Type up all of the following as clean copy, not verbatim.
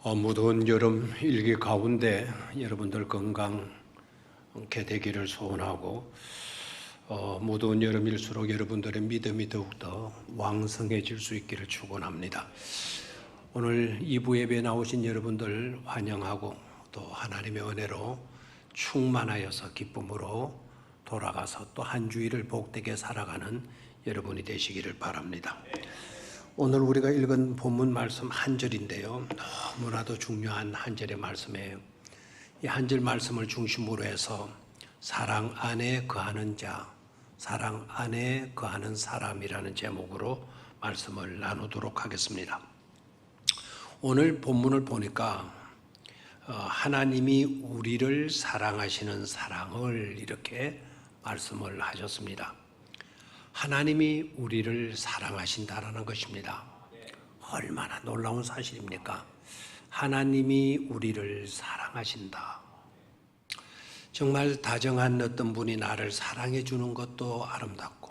무더운 여름 일기 가운데 여러분들 건강케 되기를 소원하고 무더운 여름일수록 여러분들의 믿음이 더욱더 왕성해질 수 있기를 축원합니다. 오늘 2부 예배에 나오신 여러분들 환영하고 또 하나님의 은혜로 충만하여서 기쁨으로 돌아가서 또 한 주일을 복되게 살아가는 여러분이 되시기를 바랍니다. 오늘 우리가 읽은 본문 말씀 한 절인데요, 너무나도 중요한 한 절의 말씀이에요. 이 한 절 말씀을 중심으로 해서 사랑 안에 거하는 자, 사랑 안에 거하는 사람이라는 제목으로 말씀을 나누도록 하겠습니다. 오늘 본문을 보니까 하나님이 우리를 사랑하시는 사랑을 이렇게 말씀을 하셨습니다. 하나님이 우리를 사랑하신다라는 것입니다. 얼마나 놀라운 사실입니까? 하나님이 우리를 사랑하신다. 정말 다정한 어떤 분이 나를 사랑해 주는 것도 아름답고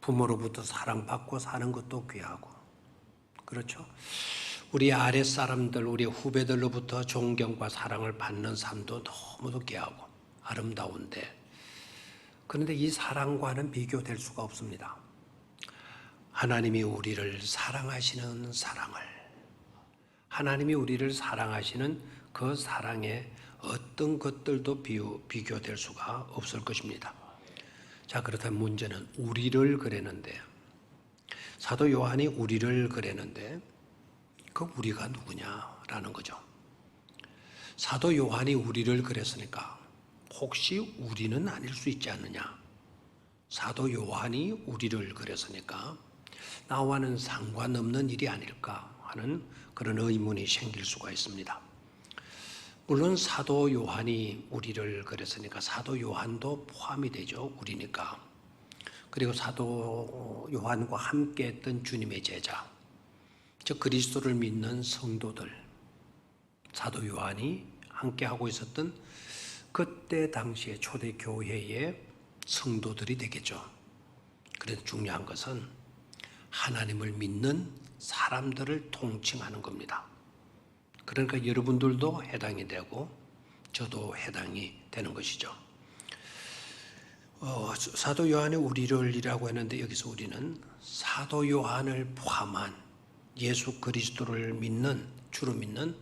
부모로부터 사랑받고 사는 것도 귀하고, 그렇죠? 우리 아랫사람들, 우리 후배들로부터 존경과 사랑을 받는 삶도 너무도 귀하고 아름다운데, 그런데 이 사랑과는 비교될 수가 없습니다. 하나님이 우리를 사랑하시는 사랑을, 하나님이 우리를 사랑하시는 그 사랑에 어떤 것들도 비교될 수가 없을 것입니다. 자, 그렇다면 문제는 우리를 그랬는데, 사도 요한이 우리를 그랬는데 그 우리가 누구냐라는 거죠. 사도 요한이 우리를 그랬으니까 혹시 우리는 아닐 수 있지 않느냐? 사도 요한이 우리를 그랬으니까 나와는 상관없는 일이 아닐까 하는 그런 의문이 생길 수가 있습니다. 물론 사도 요한이 우리를 그랬으니까 사도 요한도 포함이 되죠. 우리니까. 그리고 사도 요한과 함께 했던 주님의 제자, 즉 그리스도를 믿는 성도들, 사도 요한이 함께 하고 있었던 그때 당시에 초대교회의 성도들이 되겠죠. 그래서 중요한 것은 하나님을 믿는 사람들을 통칭하는 겁니다. 그러니까 여러분들도 해당이 되고 저도 해당이 되는 것이죠. 사도 요한의 우리를이라고 했는데 여기서 우리는 사도 요한을 포함한 예수 그리스도를 믿는, 주로 믿는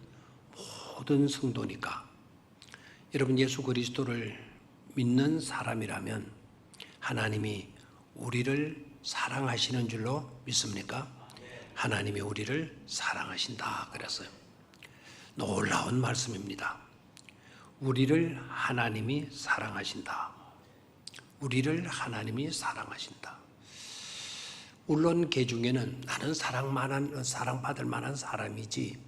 모든 성도니까, 여러분 예수 그리스도를 믿는 사람이라면 하나님이 우리를 사랑하시는 줄로 믿습니까? 하나님이 우리를 사랑하신다 그랬어요. 놀라운 말씀입니다. 우리를 하나님이 사랑하신다. 우리를 하나님이 사랑하신다. 물론 개 중에는 나는 사랑받을 만한 사람이지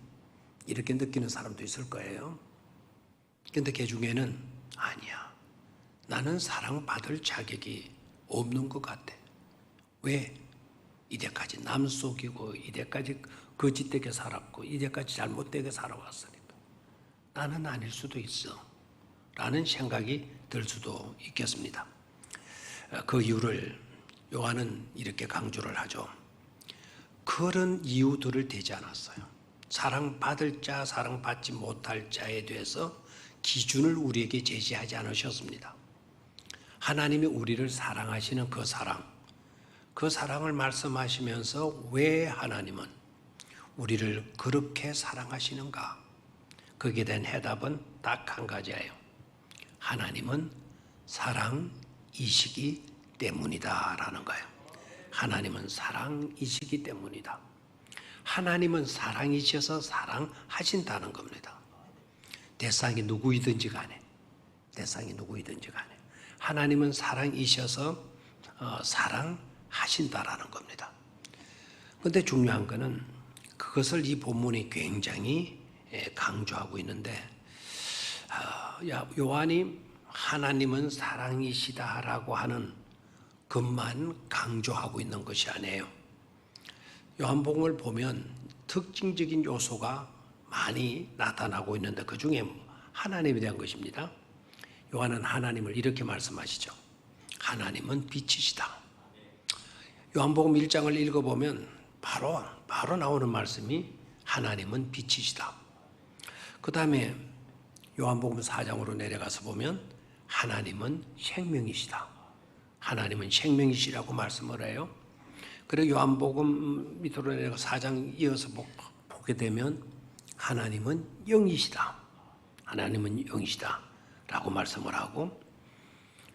이렇게 느끼는 사람도 있을 거예요. 근데 개 중에는 아니야, 나는 사랑받을 자격이 없는 것 같아. 왜? 이때까지 남 속이고 이때까지 거짓되게 살았고 이때까지 잘못되게 살아왔으니까 나는 아닐 수도 있어 라는 생각이 들 수도 있겠습니다. 그 이유를 요한은 이렇게 강조를 하죠. 그런 이유들을 대지 않았어요. 사랑받을 자, 사랑받지 못할 자에 대해서 기준을 우리에게 제시하지 않으셨습니다. 하나님이 우리를 사랑하시는 그 사랑을 말씀하시면서 왜 하나님은 우리를 그렇게 사랑하시는가? 거기에 대한 해답은 딱 한 가지예요. 하나님은 사랑이시기 때문이다 라는 거예요. 하나님은 사랑이시기 때문이다. 하나님은 사랑이셔서 사랑하신다는 겁니다. 대상이 누구이든지 간에 하나님은 사랑이셔서 사랑하신다라는 겁니다. 그런데 중요한 것은 그것을 이 본문이 굉장히 강조하고 있는데, 요한이 하나님은 사랑이시다라고 하는 것만 강조하고 있는 것이 아니에요. 요한복음을 보면 특징적인 요소가 많이 나타나고 있는데 그 중에 하나님에 대한 것입니다. 요한은 하나님을 이렇게 말씀하시죠. 하나님은 빛이시다. 요한복음 1장을 읽어보면 바로 나오는 말씀이 하나님은 빛이시다. 그 다음에 요한복음 4장으로 내려가서 보면 하나님은 생명이시다. 하나님은 생명이시라고 말씀을 해요. 그리고 요한복음 밑으로 내려가 4장 이어서 보게 되면 하나님은 영이시다. 하나님은 영이시다 라고 말씀을 하고,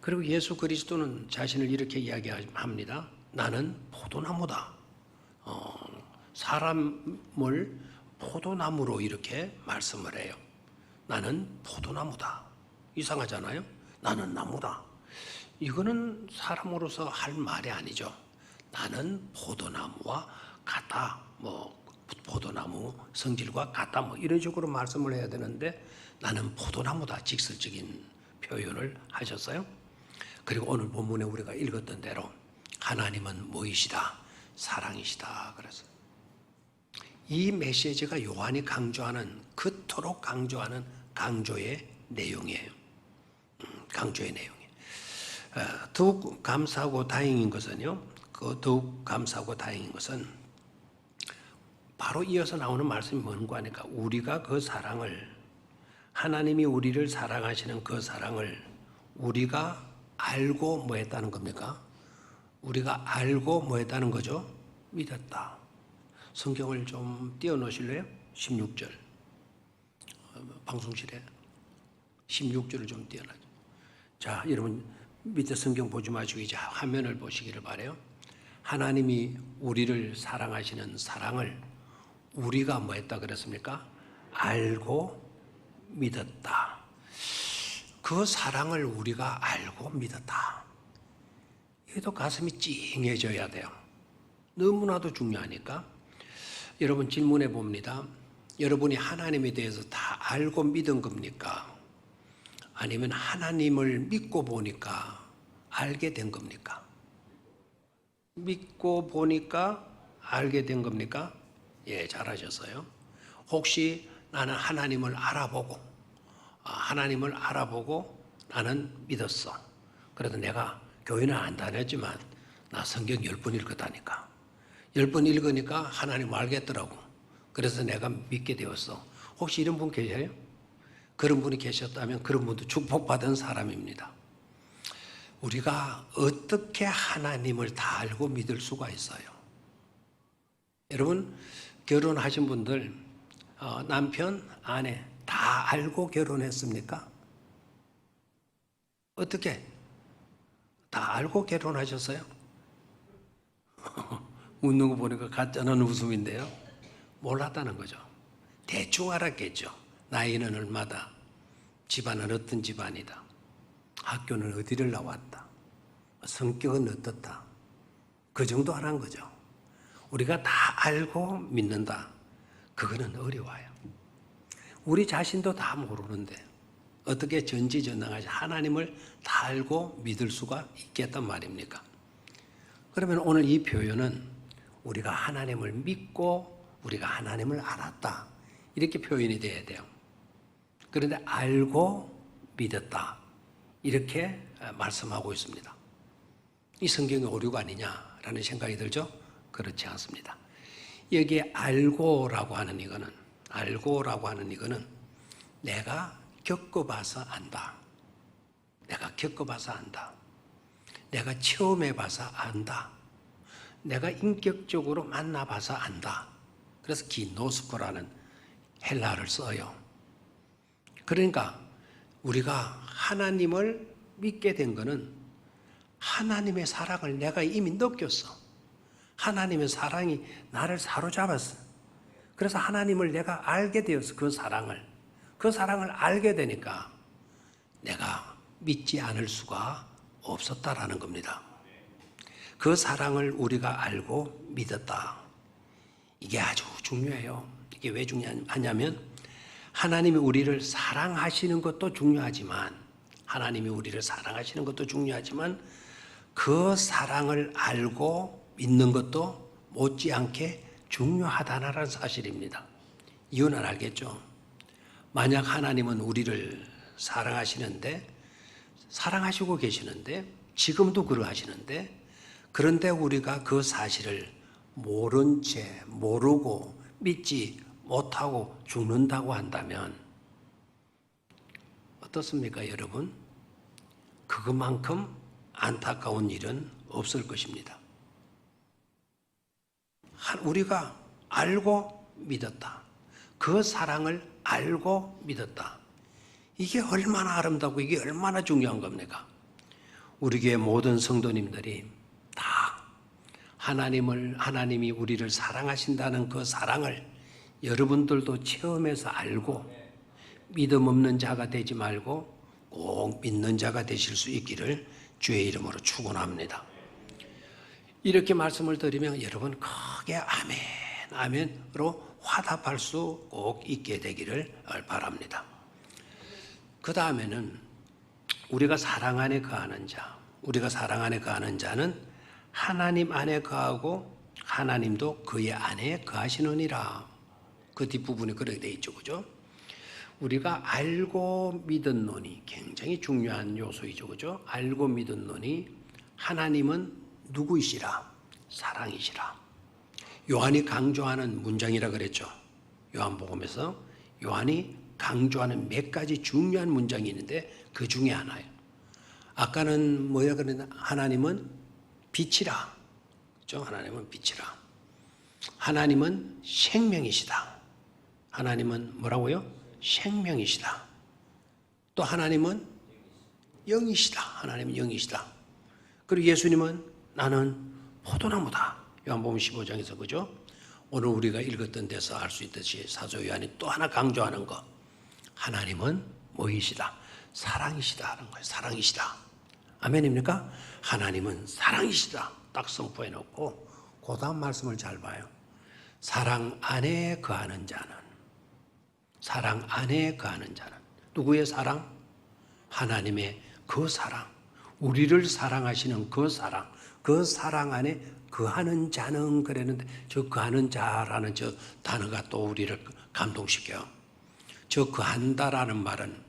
그리고 예수 그리스도는 자신을 이렇게 이야기합니다. 나는 포도나무다. 사람을 포도나무로 이렇게 말씀을 해요. 나는 포도나무다. 이상하잖아요. 나는 나무다. 이거는 사람으로서 할 말이 아니죠. 나는 포도나무와 같다. 포도나무 성질과 같다. 이런 식으로 말씀을 해야 되는데 나는 포도나무다. 직설적인 표현을 하셨어요. 그리고 오늘 본문에 우리가 읽었던 대로 하나님은 뭐이시다? 사랑이시다. 그래서 이 메시지가 요한이 강조하는, 그토록 강조하는 강조의 내용이에요. 강조의 내용이에요. 더욱 감사하고 다행인 것은요, 더욱 감사하고 다행인 것은 바로 이어서 나오는 말씀이 뭔가 하니까 우리가 그 사랑을, 하나님이 우리를 사랑하시는 그 사랑을 우리가 알고 뭐 했다는 겁니까? 우리가 알고 뭐 했다는 거죠? 믿었다. 성경을 좀 띄워놓으실래요? 16절. 방송실에 16절을 좀 띄워놔죠. 자, 여러분 밑에 성경 보지 마시고 이제 화면을 보시기를 바라요. 하나님이 우리를 사랑하시는 사랑을 우리가 뭐 했다 그랬습니까? 알고 믿었다. 그 사랑을 우리가 알고 믿었다. 이것도 가슴이 찡해져야 돼요. 너무나도 중요하니까. 여러분 질문해 봅니다. 여러분이 하나님에 대해서 다 알고 믿은 겁니까? 아니면 하나님을 믿고 보니까 알게 된 겁니까? 믿고 보니까 알게 된 겁니까? 예, 잘하셨어요. 혹시 나는 하나님을 알아보고 나는 믿었어. 그래도 내가 교회는 안 다녔지만 나 성경 10번 읽었다니까. 10번 읽으니까 하나님 알겠더라고. 그래서 내가 믿게 되었어. 혹시 이런 분 계세요? 그런 분이 계셨다면 그런 분도 축복받은 사람입니다. 우리가 어떻게 하나님을 다 알고 믿을 수가 있어요? 여러분 결혼하신 분들 남편, 아내 다 알고 결혼했습니까? 어떻게? 다 알고 결혼하셨어요? 웃는 거 보니까 가짜는 웃음인데요. 몰랐다는 거죠. 대충 알았겠죠. 나이는 얼마다. 집안은 어떤 집안이다. 학교는 어디를 나왔다. 성격은 어떻다. 그 정도 알은 거죠. 우리가 다 알고 믿는다. 그거는 어려워요. 우리 자신도 다 모르는데 어떻게 전지전능하신 하나님을 다 알고 믿을 수가 있겠단 말입니까? 그러면 오늘 이 표현은 우리가 하나님을 믿고 우리가 하나님을 알았다. 이렇게 표현이 돼야 돼요. 그런데 알고 믿었다. 이렇게 말씀하고 있습니다. 이 성경의 오류가 아니냐라는 생각이 들죠? 그렇지 않습니다. 여기에 알고라고 하는 이거는 내가 겪어봐서 안다. 내가 겪어봐서 안다. 내가 체험해봐서 안다. 내가 인격적으로 만나봐서 안다. 그래서 기노스코라는 헬라어를 써요. 그러니까 우리가 하나님을 믿게 된 것은 하나님의 사랑을 내가 이미 느꼈어. 하나님의 사랑이 나를 사로잡았어. 그래서 하나님을 내가 알게 되었어. 그 사랑을 알게 되니까 내가 믿지 않을 수가 없었다라는 겁니다. 그 사랑을 우리가 알고 믿었다. 이게 아주 중요해요. 이게 왜 중요하냐면 하나님이 우리를 사랑하시는 것도 중요하지만 그 사랑을 알고 믿는 것도 못지않게 중요하다는 사실입니다. 이유는 알겠죠? 만약 하나님은 우리를 사랑하시고 계시는데 지금도 그러하시는데 그런데 우리가 그 사실을 모른 채 모르고 믿지 못하고 죽는다고 한다면 어떻습니까, 여러분? 그것만큼 안타까운 일은 없을 것입니다. 우리가 알고 믿었다. 그 사랑을 알고 믿었다. 이게 얼마나 아름답고 이게 얼마나 중요한 겁니까? 우리 교회 모든 성도님들이 다 하나님이 우리를 사랑하신다는 그 사랑을 여러분들도 체험해서 알고 믿음 없는 자가 되지 말고 꼭 믿는 자가 되실 수 있기를 주의 이름으로 축원합니다. 이렇게 말씀을 드리면 여러분 크게 아멘, 아멘으로 화답할 수 꼭 있게 되기를 바랍니다. 그 다음에는 우리가 사랑 안에 거하는 자, 우리가 사랑 안에 거하는 자는 하나님 안에 거하고 하나님도 그의 안에 거하시느니라. 그 뒷부분에 그렇게 되어 있죠, 그죠? 우리가 알고 믿었노니 굉장히 중요한 요소이죠, 그죠? 알고 믿었노니 하나님은 누구이시라? 사랑이시라. 요한이 강조하는 문장이라 그랬죠. 요한복음에서 요한이 강조하는 몇 가지 중요한 문장이 있는데 그 중에 하나예요. 아까는 뭐야 그랬나? 하나님은 빛이라. 그죠? 하나님은 빛이라. 하나님은 생명이시다. 하나님은 뭐라고요? 생명이시다. 또 하나님은 영이시다. 하나님은 영이시다. 그리고 예수님은 나는 포도나무다. 요한복음 15장에서 그죠? 오늘 우리가 읽었던 데서 알 수 있듯이 사도 요한이 또 하나 강조하는 거. 하나님은 뭐이시다? 사랑이시다 하는 거예요. 사랑이시다. 아멘입니까? 하나님은 사랑이시다. 딱 선포해 놓고 그 다음 말씀을 잘 봐요. 사랑 안에 거하는 자는, 사랑 안에 거하는 자는 누구의 사랑? 하나님의 그 사랑, 우리를 사랑하시는 그 사랑 안에 거하는 자는 그랬는데 저 거하는 자라는 저 단어가 또 우리를 감동시켜요. 저 거한다라는 말은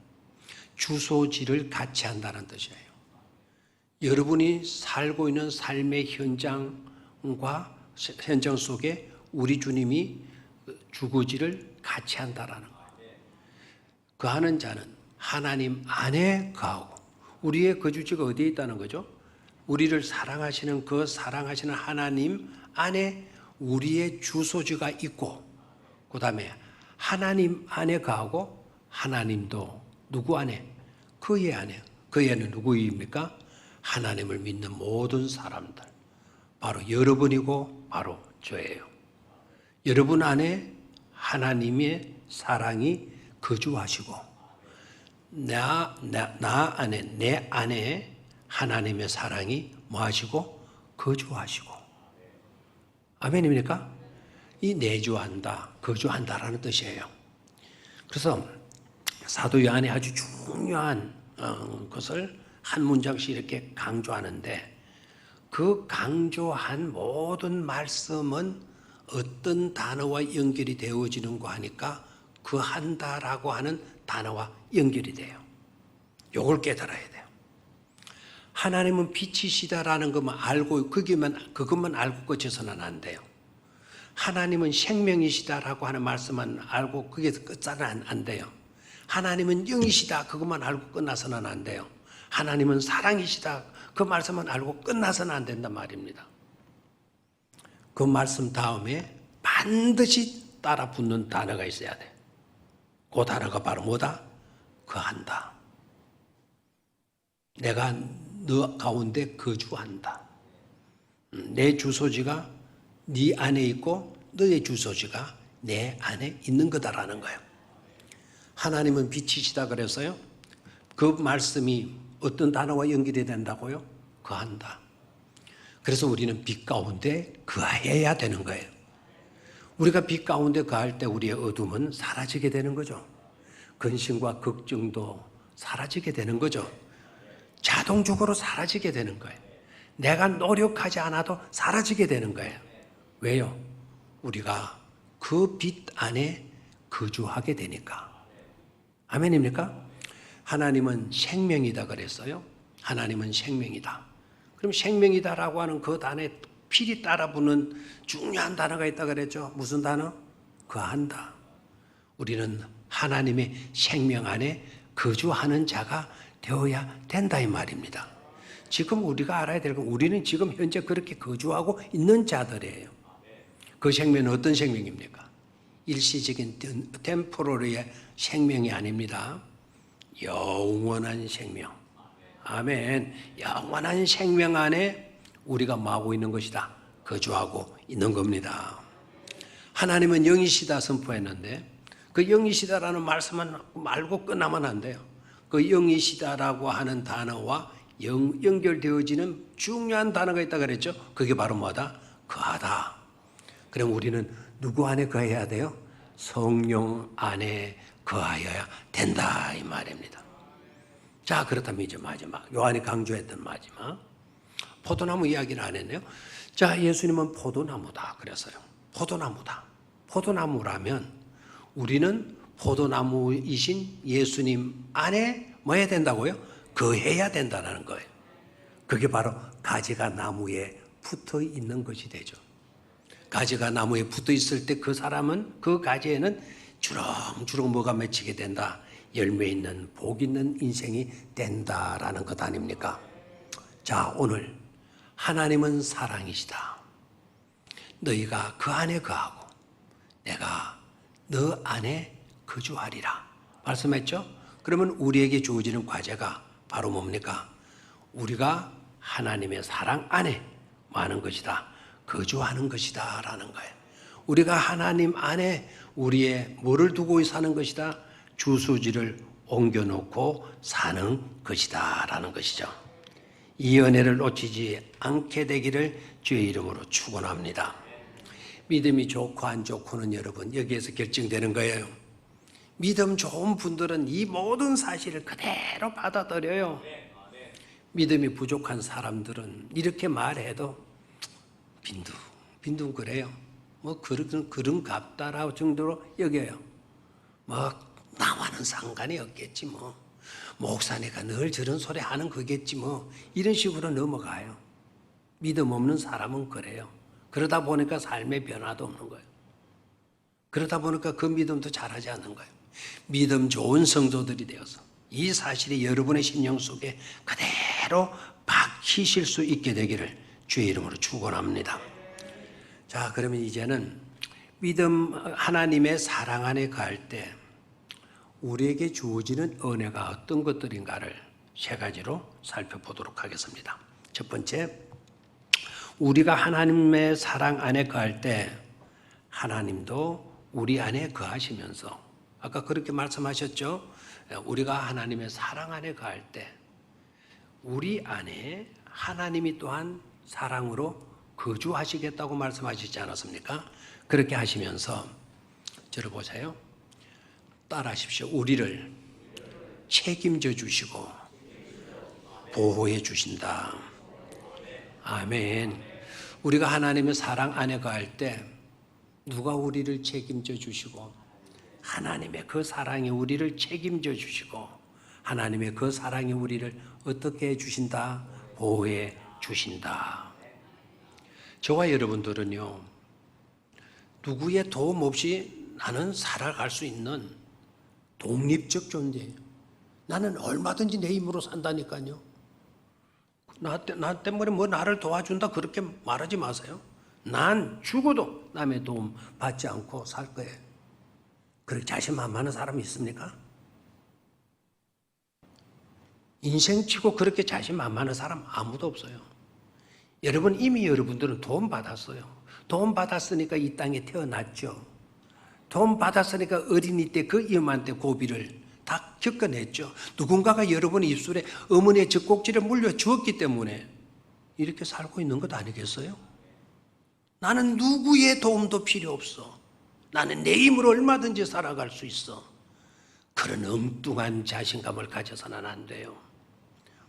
주소지를 같이 한다는 뜻이에요. 여러분이 살고 있는 삶의 현장 속에 우리 주님이 주거지를 같이 한다라는 거예요. 거하는 자는 하나님 안에 거하고 우리의 거주지가 어디에 있다는 거죠? 우리를 사랑하시는 그 사랑하시는 하나님 안에 우리의 주소지가 있고 그 다음에 하나님 안에 거하고 하나님도 누구 안에? 그의 안에. 그의 안에 누구입니까? 하나님을 믿는 모든 사람들. 바로 여러분이고 바로 저예요. 여러분 안에 하나님의 사랑이 거주하시고 나 안에 내 안에 하나님의 사랑이 뭐하시고 거주하시고 아멘입니까? 이 내주한다, 거주한다라는 뜻이에요. 그래서 사도 요한이 아주 중요한 것을 한 문장씩 이렇게 강조하는데 그 강조한 모든 말씀은 어떤 단어와 연결이 되어지는가 하니까 그 한다라고 하는 단어와 연결이 돼요. 요걸 깨달아야 돼요. 하나님은 빛이시다라는 것만 알고 그것만 알고 끝쳐서는 안 돼요. 하나님은 생명이시다라고 하는 말씀만 알고 그게 끝자는 안 돼요. 하나님은 영이시다 그것만 알고 끝나서는 안 돼요. 하나님은 사랑이시다 그 말씀만 알고 끝나서는 안 된단 말입니다. 그 말씀 다음에 반드시 따라 붙는 단어가 있어야 돼. 그 단어가 바로 뭐다? 거한다. 내가 너 가운데 거주한다. 내 주소지가 네 안에 있고 너의 주소지가 내 안에 있는 거다라는 거예요. 하나님은 빛이시다 그래서요. 그 말씀이 어떤 단어와 연결이 된다고요? 거한다. 그래서 우리는 빛 가운데 거해야 되는 거예요. 우리가 빛 가운데 거할 때 우리의 어둠은 사라지게 되는 거죠. 근심과 걱정도 사라지게 되는 거죠. 자동적으로 사라지게 되는 거예요. 내가 노력하지 않아도 사라지게 되는 거예요. 왜요? 우리가 그 빛 안에 거주하게 되니까. 아멘입니까? 하나님은 생명이다 그랬어요. 하나님은 생명이다. 그럼 생명이다라고 하는 그 단어에 필히 따라 붙는 중요한 단어가 있다 그랬죠. 무슨 단어? 거한다. 우리는 하나님의 생명 안에 거주하는 자가 되어야 된다 이 말입니다. 지금 우리가 알아야 될 건 우리는 지금 현재 그렇게 거주하고 있는 자들이에요. 그 생명은 어떤 생명입니까? 일시적인 템포러리의 생명이 아닙니다. 영원한 생명. 아멘. 영원한 생명 안에 우리가 뭐하고 있는 것이다. 거주하고 있는 겁니다. 하나님은 영이시다 선포했는데 그 영이시다라는 말씀만 말고 끝나면 안 돼요. 그 영이시다라고 하는 단어와 연결되어지는 중요한 단어가 있다 그랬죠. 그게 바로 뭐다? 거하다. 그럼 우리는 누구 안에 거해야 돼요? 성령 안에 거하여야 된다 이 말입니다. 자, 그렇다면 이제 마지막 요한이 강조했던 마지막 포도나무 이야기를 안 했네요. 자, 예수님은 포도나무다 그랬어요. 포도나무다. 포도나무라면 우리는 포도나무이신 예수님 안에 뭐 해야 된다고요? 거해야 된다는 거예요. 그게 바로 가지가 나무에 붙어 있는 것이 되죠. 가지가 나무에 붙어 있을 때 그 사람은 그 가지에는 주렁주렁 뭐가 맺히게 된다. 열매 있는 복 있는 인생이 된다라는 것 아닙니까? 자, 오늘 하나님은 사랑이시다. 너희가 그 안에 거하고 내가 너 안에 거주하리라 말씀했죠? 그러면 우리에게 주어지는 과제가 바로 뭡니까? 우리가 하나님의 사랑 안에 뭐 하는 것이다? 거주하는 것이다 라는 거예요. 우리가 하나님 안에 우리의 뭐를 두고 사는 것이다? 주소지를 옮겨놓고 사는 것이다 라는 것이죠. 이 은혜를 놓치지 않게 되기를 주의 이름으로 축원합니다. 믿음이 좋고 안 좋고는 여러분 여기에서 결정되는 거예요. 믿음 좋은 분들은 이 모든 사실을 그대로 받아들여요. 믿음이 부족한 사람들은 이렇게 말해도 빈둥거려요. 뭐 그런 갑다라 정도로 여겨요. 뭐 나와는 상관이 없겠지 뭐. 목사니까 늘 저런 소리 하는 거겠지 뭐. 이런 식으로 넘어가요. 믿음 없는 사람은 그래요. 그러다 보니까 삶의 변화도 없는 거예요. 그러다 보니까 그 믿음도 잘하지 않는 거예요. 믿음 좋은 성도들이 되어서 이 사실이 여러분의 심령 속에 그대로 박히실 수 있게 되기를 주의 이름으로 축원합니다. 자, 그러면 이제는 믿음 하나님의 사랑 안에 갈 때 우리에게 주어지는 은혜가 어떤 것들인가를 세 가지로 살펴보도록 하겠습니다. 첫 번째, 우리가 하나님의 사랑 안에 거할 때 하나님도 우리 안에 거하시면서 아까 그렇게 말씀하셨죠? 우리가 하나님의 사랑 안에 거할 때 우리 안에 하나님이 또한 사랑으로 거주하시겠다고 말씀하시지 않았습니까? 그렇게 하시면서 저를 보세요. 따라하십시오. 우리를 책임져 주시고 보호해 주신다. 아멘. 우리가 하나님의 사랑 안에 거할 때 누가 우리를 책임져 주시고 하나님의 그 사랑이 우리를 책임져 주시고 하나님의 그 사랑이 우리를 어떻게 해 주신다? 보호해 주신다. 저와 여러분들은요, 누구의 도움 없이 나는 살아갈 수 있는 독립적 존재예요. 나는 얼마든지 내 힘으로 산다니까요. 나 때문에 뭐 나를 도와준다 그렇게 말하지 마세요. 난 죽어도 남의 도움 받지 않고 살 거예요. 그렇게 자신만만한 사람이 있습니까? 인생치고 그렇게 자신만만한 사람 아무도 없어요. 여러분 이미 여러분들은 도움 받았어요. 도움 받았으니까 이 땅에 태어났죠. 도움 받았으니까 어린이 때 그 위험한 때 고비를 다 겪어냈죠. 누군가가 여러분의 입술에 어머니의 젖꼭지를 물려주었기 때문에 이렇게 살고 있는 것 아니겠어요? 나는 누구의 도움도 필요 없어. 나는 내 힘으로 얼마든지 살아갈 수 있어. 그런 엉뚱한 자신감을 가져서는 안 돼요.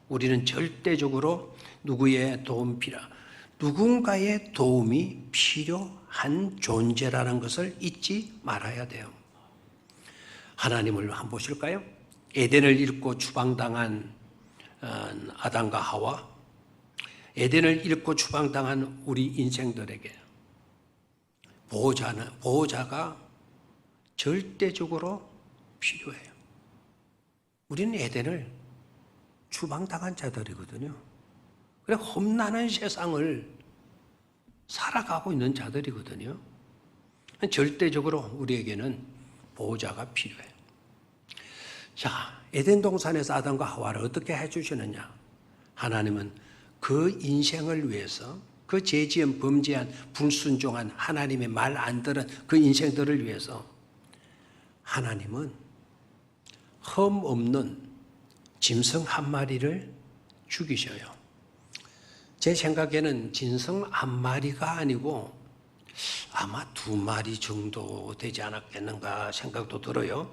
우리는 절대적으로 누구의 누군가의 도움이 필요한 존재라는 것을 잊지 말아야 돼요. 하나님을 한번 보실까요? 에덴을 잃고 추방당한 아담과 하와, 에덴을 잃고 추방당한 우리 인생들에게 보호자가 절대적으로 필요해요. 우리는 에덴을 추방당한 자들이거든요. 그래 험난한 세상을 살아가고 있는 자들이거든요. 절대적으로 우리에게는 보호자가 필요해요. 자, 에덴 동산에서 아담과 하와를 어떻게 해주시느냐? 하나님은 그 인생을 위해서, 그 죄지은 범죄한 불순종한 하나님의 말 안 들은 그 인생들을 위해서 하나님은 흠 없는 짐승 한 마리를 죽이셔요. 제 생각에는 짐승 한 마리가 아니고 아마 2마리 정도 되지 않았겠는가 생각도 들어요.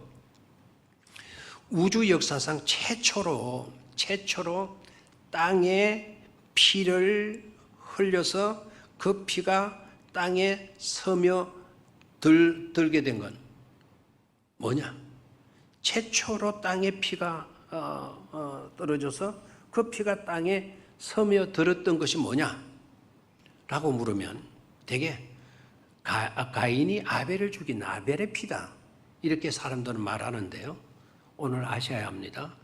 우주 역사상 최초로 땅에 피를 흘려서 그 피가 땅에 스며 들게 된 건 뭐냐? 최초로 땅에 피가 떨어져서 그 피가 땅에 스며 들었던 것이 뭐냐? 라고 물으면 되게 가인이 아벨을 죽인 아벨의 피다. 이렇게 사람들은 말하는데요. 오늘 아셔야 합니다.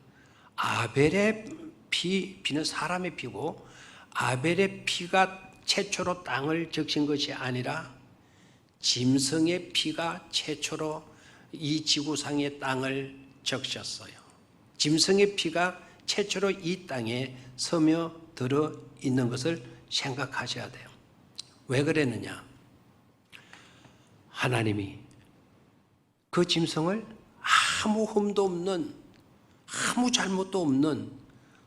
아벨의 피는 사람의 피고 아벨의 피가 최초로 땅을 적신 것이 아니라 짐승의 피가 최초로 이 지구상의 땅을 적셨어요. 짐승의 피가 최초로 이 땅에 스며 들어 있는 것을 생각하셔야 돼요. 왜 그랬느냐? 하나님이 그 짐승을 아무 흠도 없는, 아무 잘못도 없는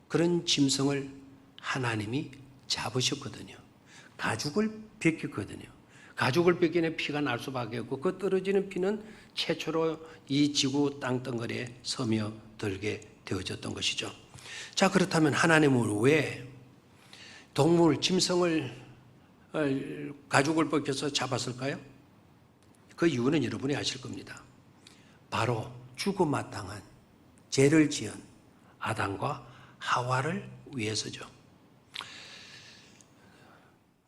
그런 짐승을 하나님이 잡으셨거든요. 가죽을 벗겼거든요. 가죽을 벗기는 피가 날 수밖에 없고 그 떨어지는 피는 최초로 이 지구 땅덩어리에 스며 들게 되어졌던 것이죠. 자, 그렇다면 하나님은 왜 동물, 짐승을 가죽을 벗겨서 잡았을까요? 그 이유는 여러분이 아실 겁니다. 바로 죽음마땅한 죄를 지은 아담과 하와를 위해서죠.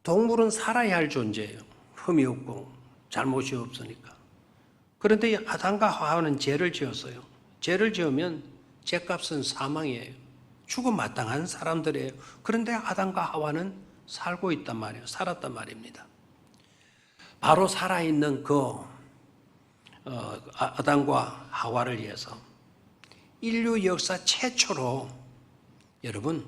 동물은 살아야 할 존재예요. 흠이 없고 잘못이 없으니까. 그런데 아담과 하와는 죄를 지었어요. 죄를 지으면 죄값은 사망이에요. 죽음마땅한 사람들이에요. 그런데 아담과 하와는 살고 있단 말이에요. 살았단 말입니다. 바로 살아있는 아담과 하와를 위해서 인류 역사 최초로 여러분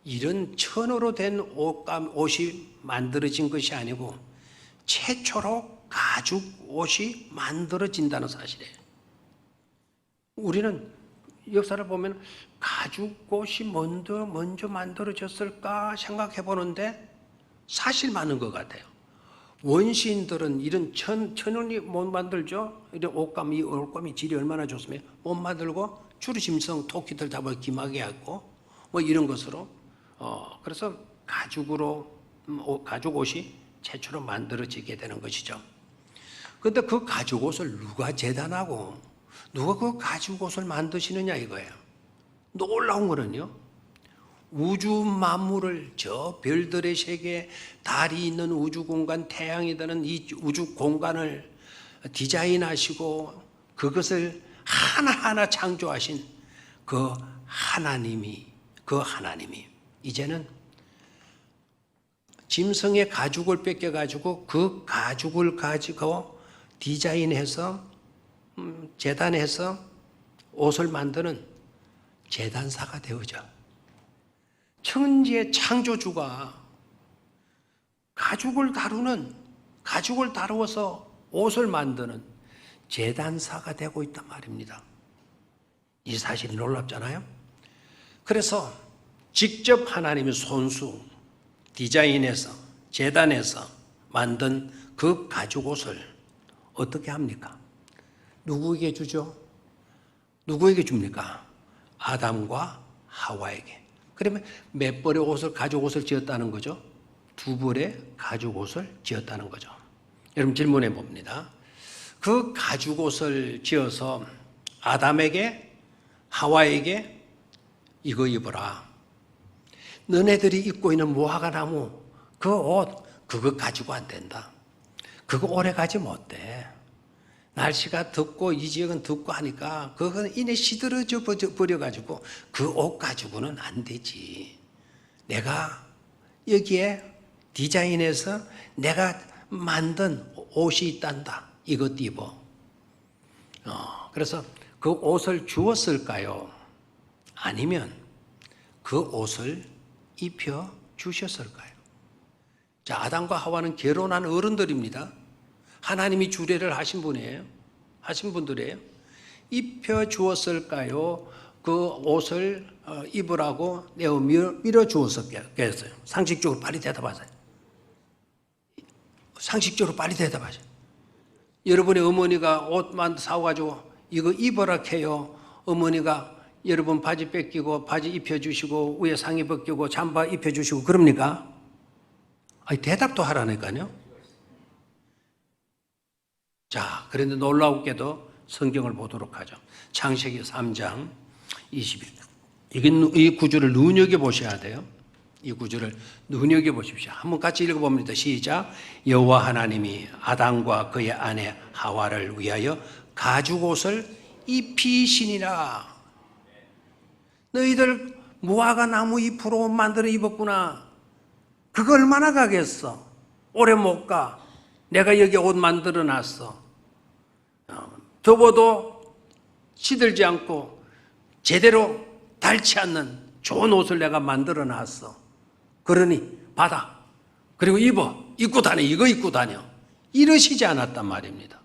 이런 천으로 된 옷이 만들어진 것이 아니고 최초로 가죽 옷이 만들어진다는 사실이에요. 우리는 역사를 보면 가죽 옷이 먼저 만들어졌을까 생각해 보는데 사실 많은 것 같아요. 원시인들은 이런 천연이 못 만들죠. 이런 이 옷감이 질이 얼마나 좋으면 못 만들고 주로 짐승, 토끼들 잡아 기마개 하고 뭐 이런 것으로 그래서 가죽 옷이 최초로 만들어지게 되는 것이죠. 그런데 그 가죽 옷을 누가 재단하고 누가 그 가죽 옷을 만드시느냐 이거예요. 놀라운 거는요. 우주 만물을 저 별들의 세계, 달이 있는 우주 공간, 태양이 되는 이 우주 공간을 디자인하시고 그것을 하나하나 창조하신 그 하나님이 이제는 짐승의 가죽을 뺏겨가지고 그 가죽을 가지고 디자인해서 재단해서 옷을 만드는 재단사가 되어져. 천지의 창조주가 가죽을 다루어서 옷을 만드는 재단사가 되고 있단 말입니다. 이 사실이 놀랍잖아요. 그래서 직접 하나님의 손수 디자인해서 재단해서 만든 그 가죽 옷을 어떻게 합니까? 누구에게 주죠? 누구에게 줍니까? 아담과 하와에게. 그러면 몇 벌의 가죽 옷을 지었다는 거죠? 2벌의 가죽 옷을 지었다는 거죠. 여러분 질문해 봅니다. 그 가죽 옷을 지어서 아담에게 하와에게 이거 입어라. 너네들이 입고 있는 무화과 나무 그 옷 그거 가지고 안 된다. 그거 오래 가지 못해. 날씨가 덥고 이 지역은 덥고 하니까 그건 이내 시들어져 버려가지고 그 옷 가지고는 안 되지. 내가 여기에 디자인해서 내가 만든 옷이 있단다. 이것 입어. 그래서 그 옷을 주었을까요? 아니면 그 옷을 입혀 주셨을까요? 자, 아담과 하와는 결혼한 어른들입니다. 하나님이 주례를 하신 분이에요. 하신 분들이에요. 입혀 주었을까요? 그 옷을 입으라고 내어 밀어 주었겠어요. 상식적으로 빨리 대답하세요. 상식적으로 빨리 대답하세요. 여러분의 어머니가 옷만 사와가지고 이거 입어라 해요. 어머니가 여러분 바지 뺏기고 바지 입혀주시고 위에 상의 벗기고 잠바 입혀주시고 그럽니까? 아니, 대답도 하라니까요. 자, 그런데 놀라웠게도 성경을 보도록 하죠. 창세기 3장 21. 이 구절을 눈여겨보셔야 돼요. 이 구절을 눈여겨보십시오. 한번 같이 읽어봅니다. 시작. 여호와 하나님이 아담과 그의 아내 하와를 위하여 가죽옷을 입히시니라. 너희들 무화과 나무 잎으로 만들어 입었구나. 그거 얼마나 가겠어? 오래 못 가. 내가 여기 옷 만들어 놨어. 접어도 시들지 않고 제대로 닳지 않는 좋은 옷을 내가 만들어 놨어. 그러니 받아. 그리고 입고 다녀. 이거 입고 다녀. 이러시지 않았단 말입니다.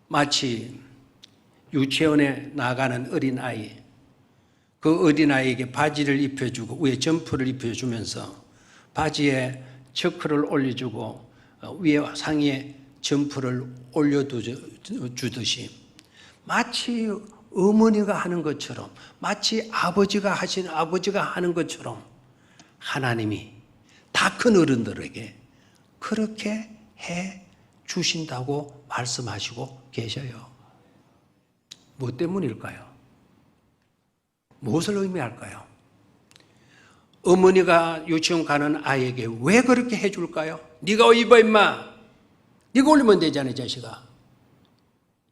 마치 유치원에 나가는 어린아이, 그 어린아이에게 바지를 입혀주고 위에 점퍼를 입혀주면서 바지에 처크를 올려주고 위에 상의에 점퍼를 올려주듯이 마치 어머니가 하는 것처럼, 마치 아버지가 하는 것처럼 하나님이 다 큰 어른들에게 그렇게 해 주신다고 말씀하시고 계셔요. 무엇 때문일까요? 무엇을 의미할까요? 어머니가 유치원 가는 아이에게 왜 그렇게 해줄까요? 네가 입어 임마. 네가 올리면 되잖아요, 자식아.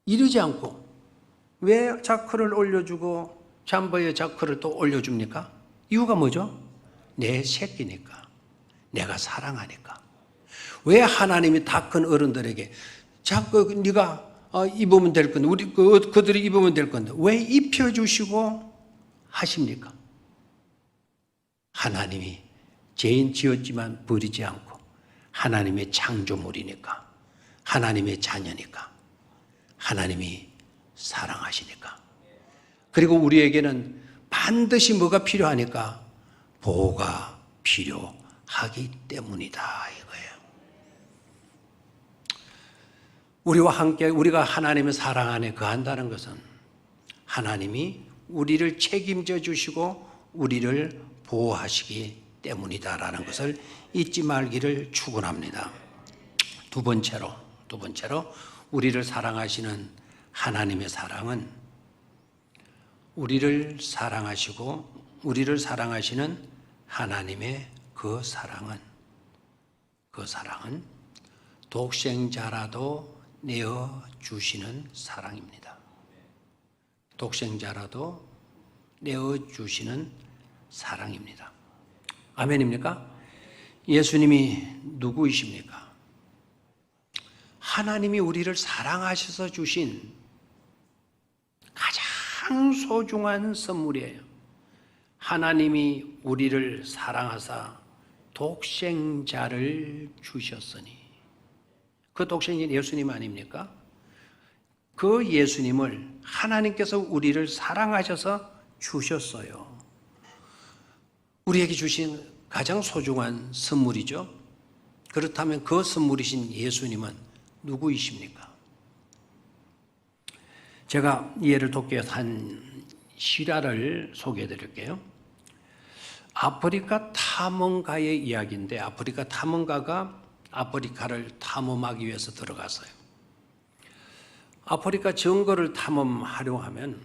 이러지 않고 왜 자크를 올려주고 잠바에 자크를 또 올려줍니까? 이유가 뭐죠? 내 새끼니까. 내가 사랑하니까. 왜 하나님이 다 큰 어른들에게 자꾸 네가 입으면 될 건데, 그들이 입으면 될 건데 왜 입혀주시고 하십니까? 하나님이 죄인 지었지만 버리지 않고 하나님의 창조물이니까, 하나님의 자녀니까, 하나님이 사랑하시니까. 그리고 우리에게는 반드시 뭐가 필요하니까? 보호가 필요하기 때문이다 이거예요. 우리와 함께 우리가 하나님의 사랑 안에 거한다는 것은 하나님이 우리를 책임져 주시고 우리를 보호하시기 때문이다라는 것을 잊지 말기를 축원합니다. 두 번째로 우리를 사랑하시는 하나님의 사랑은 우리를 사랑하시고 우리를 사랑하시는 하나님의 그 사랑은 독생자라도 내어 주시는 사랑입니다. 독생자라도 내어 주시는 사랑입니다. 아멘입니까? 예수님이 누구이십니까? 하나님이 우리를 사랑하셔서 주신 가장 소중한 선물이에요. 하나님이 우리를 사랑하사 독생자를 주셨으니, 그 독생자는 예수님 아닙니까? 그 예수님을 하나님께서 우리를 사랑하셔서 주셨어요. 우리에게 주신 가장 소중한 선물이죠. 그렇다면 그 선물이신 예수님은 누구이십니까? 제가 이해를 돕기 위해서 한 실화를 소개해 드릴게요. 아프리카 탐험가의 이야기인데, 아프리카 탐험가가 아프리카를 탐험하기 위해서 들어갔어요. 아프리카 정글을 탐험하려 하면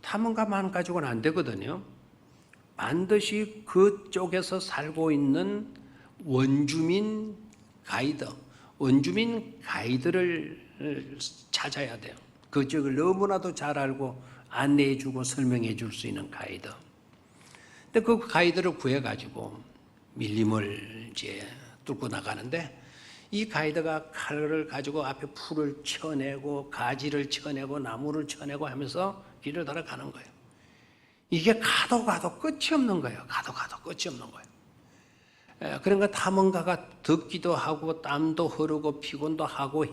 탐험가만 가지고는 안 되거든요. 반드시 그쪽에서 살고 있는 원주민 가이드를 찾아야 돼요. 그 지역을 너무나도 잘 알고 안내해 주고 설명해 줄 수 있는 가이드. 근데 그 가이드를 구해가지고 밀림을 이제 뚫고 나가는데 이 가이드가 칼을 가지고 앞에 풀을 쳐내고 가지를 쳐내고 나무를 쳐내고 하면서 길을 걸어가는 거예요. 이게 가도 끝이 없는 거예요. 가도 끝이 없는 거예요. 그러니까 탐험가가 덥기도 하고 땀도 흐르고 피곤도 하고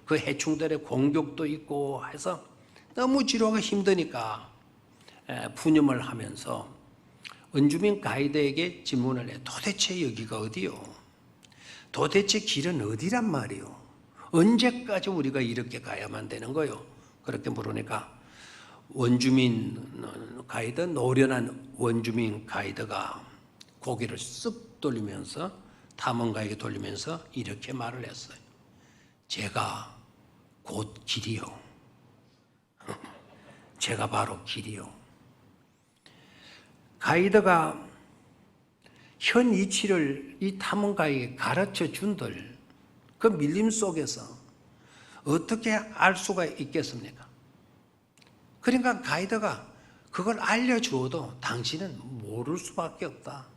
그 해충들의 공격도 있고 해서 너무 지루하고 힘드니까 푸념을 하면서 원주민 가이드에게 질문을 해. 도대체 여기가 어디요? 도대체 길은 어디란 말이요? 언제까지 우리가 이렇게 가야만 되는 거요? 그렇게 물으니까 원주민 가이드, 노련한 원주민 가이드가 고개를 쓱 돌리면서 탐험가에게 돌리면서 이렇게 말을 했어요. 제가 곧 길이요. 제가 바로 길이요. 가이드가 현 이치를 이 탐험가에게 가르쳐 준들 그 밀림 속에서 어떻게 알 수가 있겠습니까? 그러니까 가이드가 그걸 알려주어도 당신은 모를 수밖에 없다.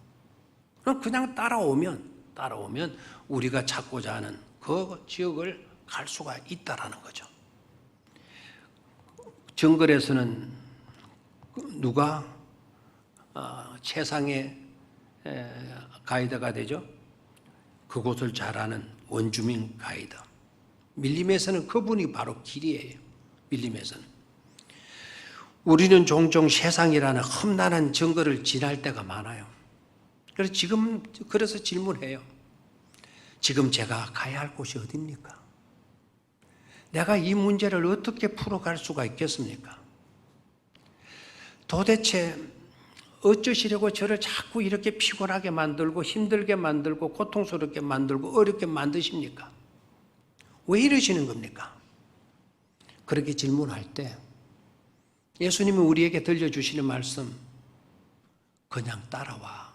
그냥 따라오면 우리가 찾고자 하는 그 지역을 갈 수가 있다라는 거죠. 정글에서는 누가 최상의 가이드가 되죠? 그곳을 잘 아는 원주민 가이드. 밀림에서는 그분이 바로 길이에요. 밀림에서는. 우리는 종종 세상이라는 험난한 정글을 지날 때가 많아요. 그래서 질문해요. 지금 제가 가야 할 곳이 어디입니까? 내가 이 문제를 어떻게 풀어갈 수가 있겠습니까? 도대체 어쩌시려고 저를 자꾸 이렇게 피곤하게 만들고 힘들게 만들고 고통스럽게 만들고 어렵게 만드십니까? 왜 이러시는 겁니까? 그렇게 질문할 때 예수님이 우리에게 들려주시는 말씀, 그냥 따라와.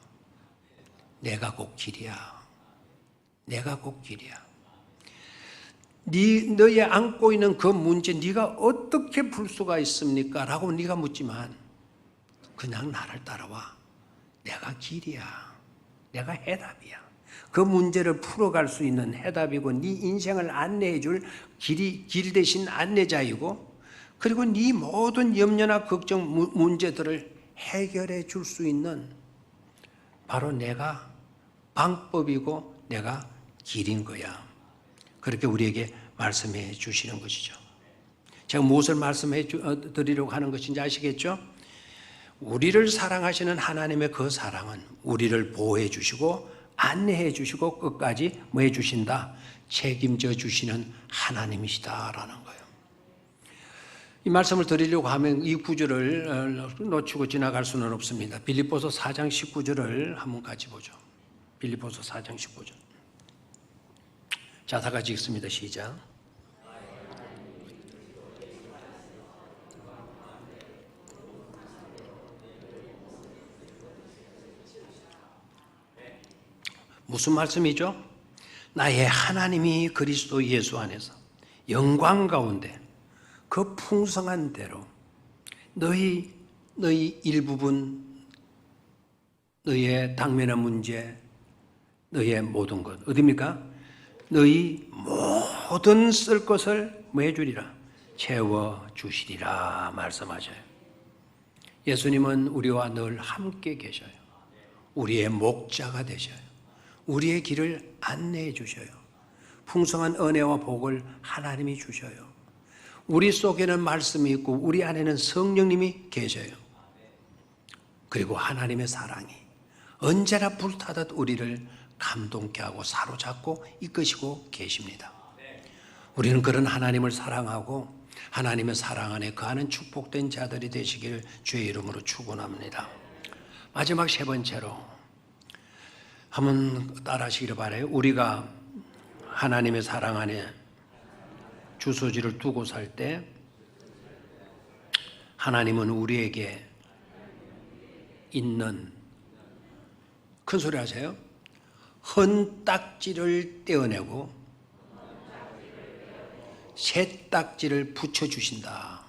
내가 곧 길이야. 내가 곧 길이야. 너의 안고 있는 그 문제 네가 어떻게 풀 수가 있습니까? 라고 네가 묻지만 그냥 나를 따라와. 내가 길이야. 내가 해답이야. 그 문제를 풀어갈 수 있는 해답이고 네 인생을 안내해 줄 길 대신 안내자이고 그리고 네 모든 염려나 걱정 문제들을 해결해 줄 수 있는 바로 내가 방법이고 내가 길인 거야. 그렇게 우리에게 말씀해 주시는 것이죠. 제가 무엇을 말씀해 드리려고 하는 것인지 아시겠죠? 우리를 사랑하시는 하나님의 그 사랑은 우리를 보호해 주시고 안내해 주시고 끝까지 뭐 해 주신다? 책임져 주시는 하나님이시다라는 거예요. 이 말씀을 드리려고 하면 이 구절을 놓치고 지나갈 수는 없습니다. 빌립보서 4장 19절을 한번 같이 보죠. 빌립보서 4장 19절. 자, 다 같이 읽습니다. 시작. 무슨 말씀이죠? 나의 하나님이 그리스도 예수 안에서 영광 가운데 그 풍성한 대로 너희 일부분, 너희의 당면한 문제, 너희의 모든 것 어디입니까? 너희 모든 쓸 것을 뭐 해주리라? 채워주시리라 말씀하셔요. 예수님은 우리와 늘 함께 계셔요. 우리의 목자가 되셔요. 우리의 길을 안내해 주셔요. 풍성한 은혜와 복을 하나님이 주셔요. 우리 속에는 말씀이 있고 우리 안에는 성령님이 계셔요. 그리고 하나님의 사랑이 언제나 불타듯 우리를 감동케 하고 사로잡고 이끄시고 계십니다. 우리는 그런 하나님을 사랑하고 하나님의 사랑 안에 거하는 축복된 자들이 되시길 주의 이름으로 축원합니다. 마지막 세 번째로 한번 따라하시기를 바라요. 우리가 하나님의 사랑 안에 주소지를 두고 살 때 하나님은 우리에게 있는, 큰 소리 하세요. 헌딱지를 떼어내고 새 딱지를 붙여주신다.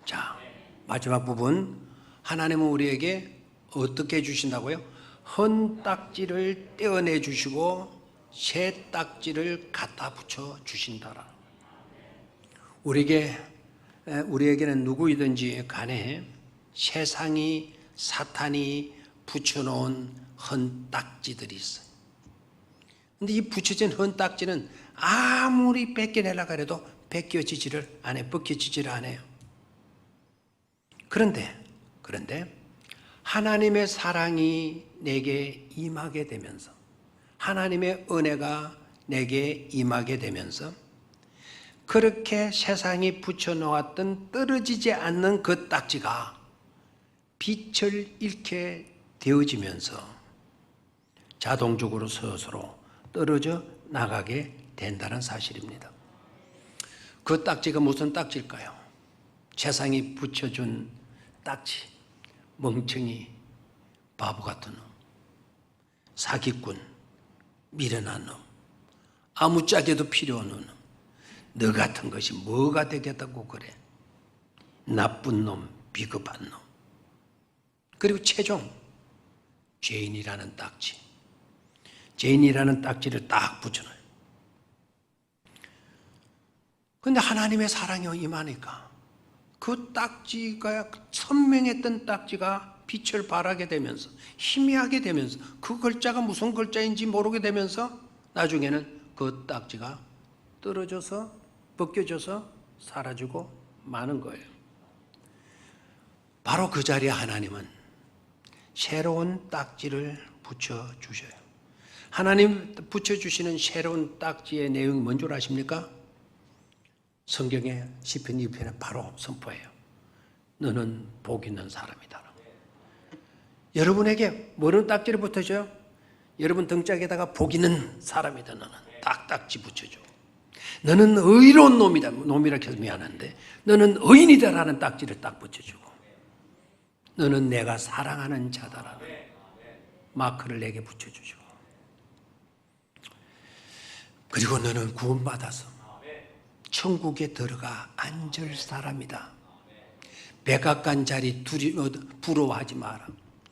자, 마지막 부분. 하나님은 우리에게 어떻게 해주신다고요? 헌 딱지를 떼어내 주시고 새 딱지를 갖다 붙여 주신다라. 우리에게는 누구이든지 간에 세상이 사탄이 붙여놓은 헌 딱지들이 있어요. 근데 이 붙여진 헌 딱지는 아무리 벗겨내려고 해도 벗겨지지를 안 해, 벗겨지지를 안 해요. 그런데 하나님의 사랑이 내게 임하게 되면서, 하나님의 은혜가 내게 임하게 되면서, 그렇게 세상이 붙여놓았던 떨어지지 않는 그 딱지가 빛을 잃게 되어지면서 자동적으로 스스로 떨어져 나가게 된다는 사실입니다. 그 딱지가 무슨 딱지일까요? 세상이 붙여준 딱지, 멍청이, 바보 같은 놈, 사기꾼, 미련한 놈, 아무짝에도 필요 없는 놈, 너 같은 것이 뭐가 되겠다고 그래. 나쁜 놈, 비겁한 놈. 그리고 최종 죄인이라는 딱지. 죄인이라는 딱지를 딱 붙여놔요. 그런데 하나님의 사랑이 임하니까 그 딱지가, 선명했던 딱지가 빛을 발하게 되면서, 희미하게 되면서, 그 글자가 무슨 글자인지 모르게 되면서 나중에는 그 딱지가 떨어져서, 벗겨져서 사라지고 마는 거예요. 바로 그 자리에 하나님은 새로운 딱지를 붙여주셔요. 하나님 붙여주시는 새로운 딱지의 내용이 뭔 줄 아십니까? 성경의 시편 2편에 바로 선포해요. 너는 복 있는 사람이다. 여러분에게 뭐는 딱지를 붙여줘요? 여러분 등짝에다가 복 있는 사람이다. 너는 딱딱지 붙여줘. 너는 의로운 놈이다. 놈이라 해서 미안한데 너는 의인이다라는 딱지를 딱 붙여주고, 너는 내가 사랑하는 자다라는 마크를 내게 붙여주시고, 그리고 너는 구원받아서 천국에 들어가 앉을 사람이다. 백악관 자리 부러워하지 마라.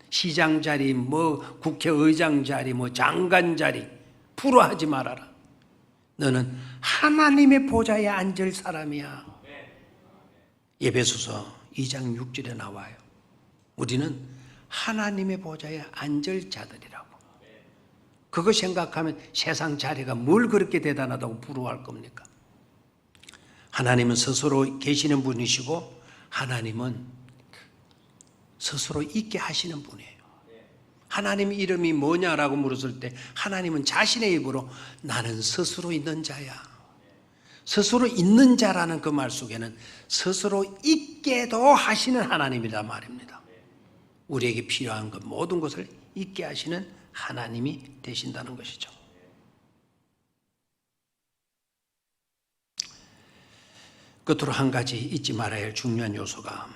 시장 자리, 국회의장 자리, 장관 자리 부러워하지 말아라. 너는 하나님의 보좌에 앉을 사람이야. 에베소서 2장 6절에 나와요. 우리는 하나님의 보좌에 앉을 자들이라고. 그거 생각하면 세상 자리가 뭘 그렇게 대단하다고 부러워할 겁니까? 하나님은 스스로 계시는 분이시고, 하나님은 스스로 있게 하시는 분이에요. 하나님 이름이 뭐냐라고 물었을 때 하나님은 자신의 입으로 나는 스스로 있는 자야. 스스로 있는 자라는 그 말 속에는 스스로 있게도 하시는 하나님이란 말입니다. 우리에게 필요한 것, 모든 것을 있게 하시는 하나님이 되신다는 것이죠. 끝으로 한 가지 잊지 말아야 할 중요한 요소가,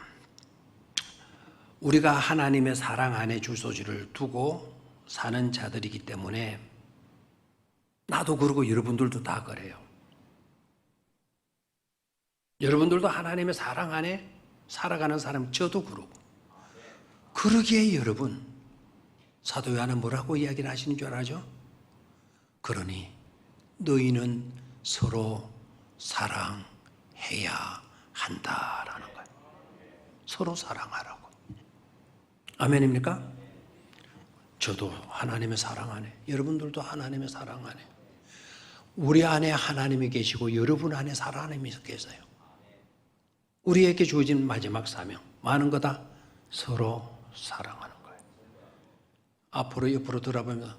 우리가 하나님의 사랑 안에 주소지를 두고 사는 자들이기 때문에, 나도 그러고 여러분들도 다 그래요. 여러분들도 하나님의 사랑 안에 살아가는 사람, 저도 그러고. 그러기에 여러분, 사도 요한은 뭐라고 이야기를 하시는 줄 알죠? 그러니 너희는 서로 사랑해야 한다라는 거예요. 서로 사랑하라고. 아멘입니까? 저도 하나님의 사랑 안에, 여러분들도 하나님의 사랑 안에, 우리 안에 하나님이 계시고 여러분 안에 하나님이 계세요. 우리에게 주어진 마지막 사명, 많은 거다 서로 사랑하는 거예요. 앞으로 옆으로 돌아보면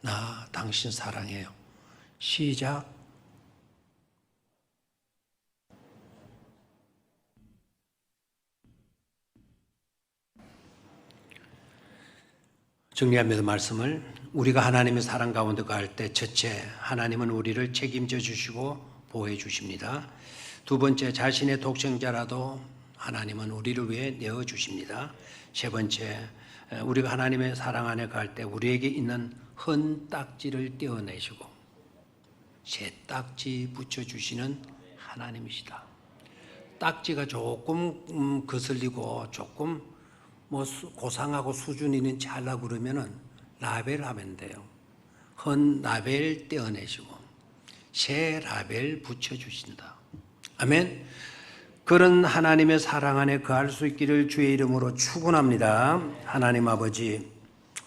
나 당신 사랑해요. 시작. 정리하면서 말씀을, 우리가 하나님의 사랑 가운데 갈 때 첫째, 하나님은 우리를 책임져 주시고 보호해 주십니다. 두 번째, 자신의 독생자라도 하나님은 우리를 위해 내어 주십니다. 세 번째, 우리가 하나님의 사랑 안에 갈 때 우리에게 있는 헌 딱지를 떼어내시고 새 딱지 붙여주시는 하나님이시다. 딱지가 조금 거슬리고 조금 뭐 고상하고 수준 있는 채 하려고 그러면은 라벨 하면 돼요. 헌 라벨 떼어내시고 새 라벨 붙여주신다. 아멘. 그런 하나님의 사랑 안에 거할 수 있기를 주의 이름으로 축원합니다. 하나님 아버지,